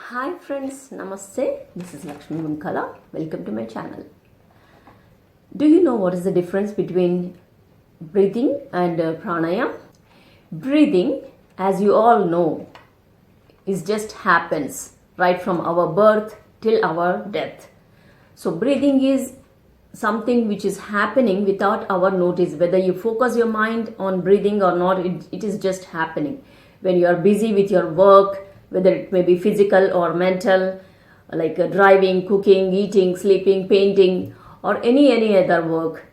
Hi friends, Namaste. This is Lakshmi Munkala. Welcome to my channel. Do you know what is the difference between breathing and pranayama? Breathing, as you all know, is just happens right from our birth till our death. So breathing is something which is happening without our notice. Whether you focus your mind on breathing or not, it is just happening. When you are busy with your work, whether it may be physical or mental, like driving, cooking, eating, sleeping, painting, or any other work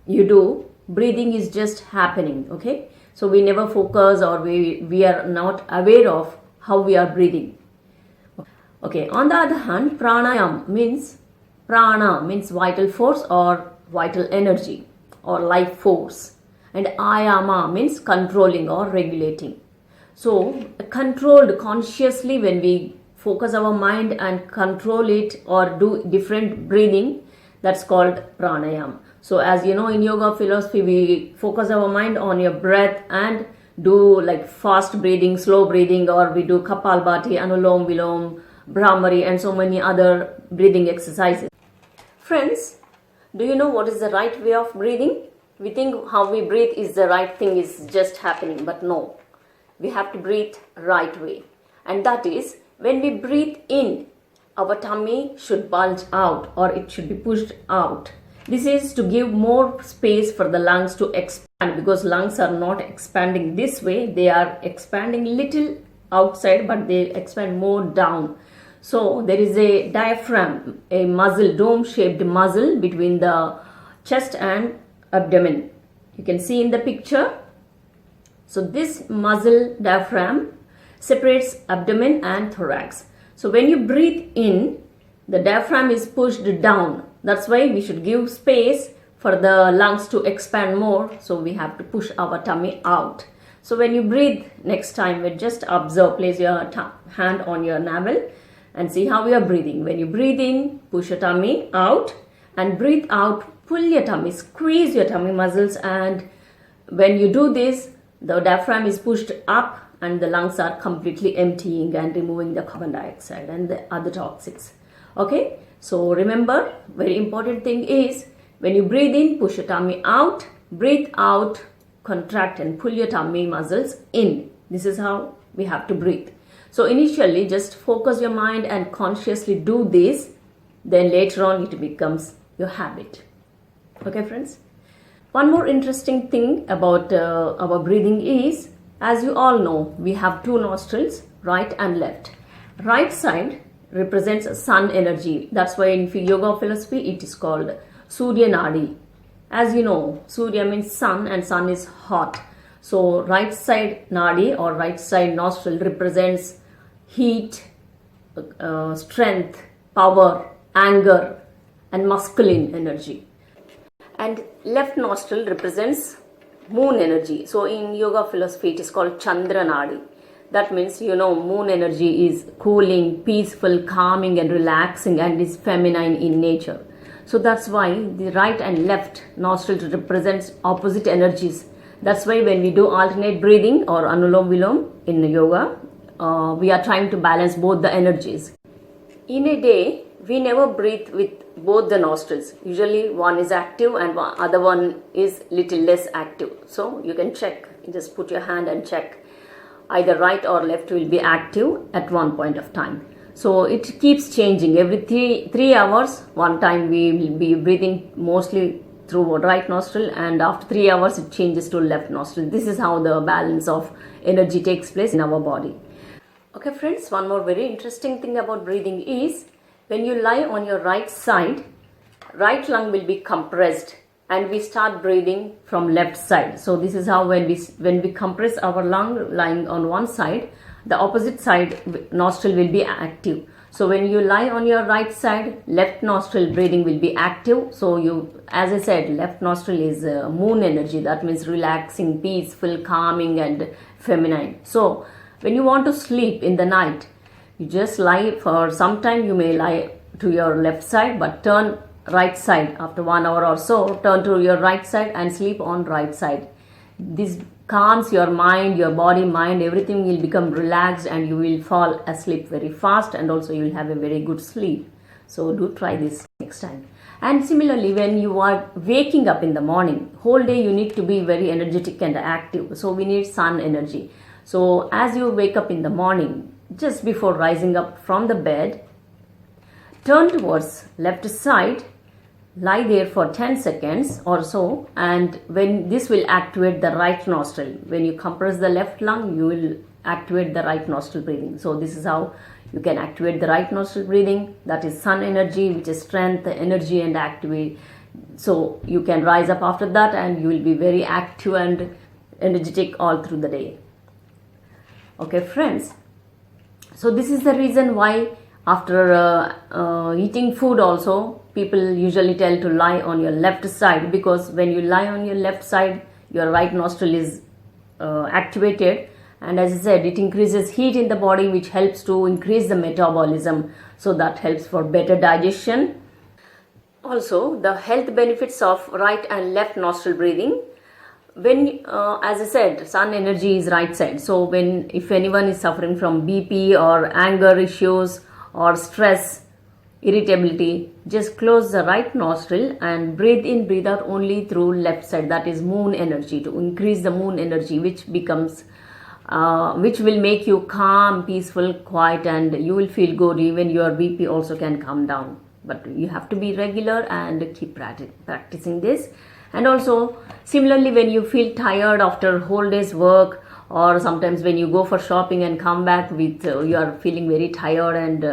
you do, breathing is just happening. Okay, so we never focus, or we are not aware of how we are breathing. Okay, on the other hand, pranayam means prana means vital force or vital energy or life force, and ayama means controlling or regulating. So, controlled consciously, when we focus our mind and control it or do different breathing, that's called pranayam. So, as you know, in yoga philosophy, we focus our mind on your breath and do like fast breathing, slow breathing, or we do Kapalbhati, Anulom Vilom, Brahmari, and so many other breathing exercises. Friends, do you know what is the right way of breathing? We think how we breathe is the right thing, is just happening, but no. We have to breathe right way, and that is when we breathe in, our tummy should bulge out or it should be pushed out. This is to give more space for the lungs to expand, because lungs are not expanding this way, they are expanding little outside, but they expand more down. So there is a diaphragm, a muscle, dome shaped muscle between the chest and abdomen. You can see in the picture. So this muscle diaphragm separates abdomen and thorax. So when you breathe in, the diaphragm is pushed down. That's why we should give space for the lungs to expand more. So we have to push our tummy out. So when you breathe next time, just observe, place your hand on your navel and see how you are breathing. When you breathe in, push your tummy out, and breathe out, pull your tummy, squeeze your tummy muscles, and when you do this, the diaphragm is pushed up and the lungs are completely emptying and removing the carbon dioxide and the other toxics. Okay, so remember, very important thing is when you breathe in, push your tummy out, breathe out, contract and pull your tummy muscles in. This is how we have to breathe. So initially just focus your mind and consciously do this, then later on it becomes your habit. Okay friends? One more interesting thing about our breathing is, as you all know, we have two nostrils, right and left. Right side represents sun energy. That's why in yoga philosophy it is called Surya Nadi. As you know, Surya means sun and sun is hot. So right side Nadi or right side nostril represents heat, strength, power, anger, and masculine energy. And left nostril represents moon energy. So in yoga philosophy it is called Chandra Nadi. That means, you know, moon energy is cooling, peaceful, calming and relaxing, and is feminine in nature. So that's why the right and left nostril represents opposite energies. That's why when we do alternate breathing or Anulom Vilom in yoga, we are trying to balance both the energies. In a day, we never breathe with both the nostrils. Usually one is active and other one is little less active. So you can check, just put your hand and check. Either right or left will be active at one point of time. So it keeps changing. Every three hours, one time we will be breathing mostly through right nostril, and after 3 hours it changes to left nostril. This is how the balance of energy takes place in our body. Okay friends, one more very interesting thing about breathing is, when you lie on your right side, right lung will be compressed and we start breathing from left side. So this is how when we compress our lung lying on one side, the opposite side nostril will be active. So when you lie on your right side, left nostril breathing will be active. So you, as I said, left nostril is moon energy. That means relaxing, peaceful, calming and feminine. So when you want to sleep in the night, you just lie for some time. You may lie to your left side, but turn right side after 1 hour or so. Turn to your right side and sleep on right side. This calms your mind, your body, mind, everything will become relaxed and you will fall asleep very fast, and also you will have a very good sleep. So do try this next time. And similarly, when you are waking up in the morning, whole day you need to be very energetic and active. So we need sun energy. So as you wake up in the morning, just before rising up from the bed, turn towards left side, lie there for 10 seconds or so, and when this will activate the right nostril. When you compress the left lung, you will activate the right nostril breathing. So this is how you can activate the right nostril breathing. That is sun energy, which is strength, energy, and activate. So you can rise up after that and you will be very active and energetic all through the day. Okay friends, so this is the reason why after eating food also, people usually tell to lie on your left side, because when you lie on your left side, your right nostril is activated, and as I said, it increases heat in the body, which helps to increase the metabolism, so that helps for better digestion. Also, the health benefits of right and left nostril breathing. When as I said, sun energy is right side, so if anyone is suffering from BP or anger issues or stress, irritability, just close the right nostril and breathe in, breathe out only through left side. That is moon energy, to increase the moon energy, which will make you calm, peaceful, quiet, and you will feel good. Even your BP also can come down, but you have to be regular and keep practicing this. And also similarly, when you feel tired after whole day's work, or sometimes when you go for shopping and come back with you are feeling very tired and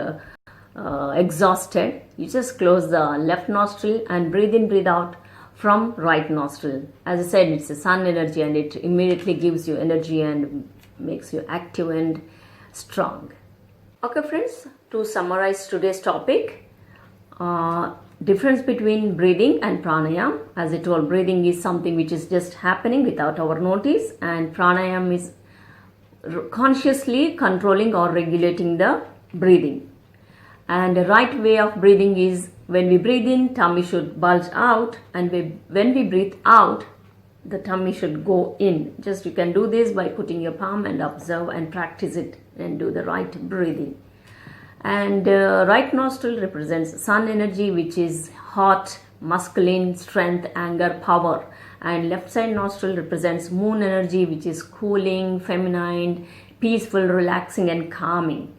exhausted, you just close the left nostril and breathe in, breathe out from right nostril. As I said, it's a sun energy and it immediately gives you energy and makes you active and strong. Okay friends, to summarize today's topic, difference between breathing and pranayam. As I told, breathing is something which is just happening without our notice, and pranayam is consciously controlling or regulating the breathing. And the right way of breathing is, when we breathe in, tummy should bulge out, and when we breathe out, the tummy should go in. Just you can do this by putting your palm and observe and practice it and do the right breathing. And right nostril represents sun energy, which is hot, masculine, strength, anger, power. And left side nostril represents moon energy, which is cooling, feminine, peaceful, relaxing, and calming.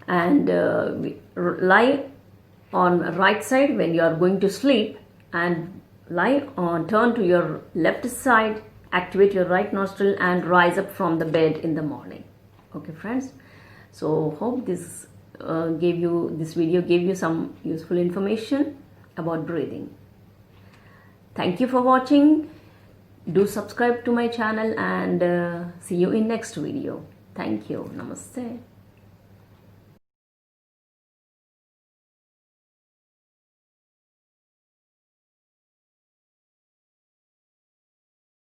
And lie on right side when you are going to sleep, and turn to your left side, activate your right nostril, and rise up from the bed in the morning. Okay friends, so hope this video gave you some useful information about breathing. Thank you for watching. Do subscribe to my channel, and see you in next video. Thank you. Namaste.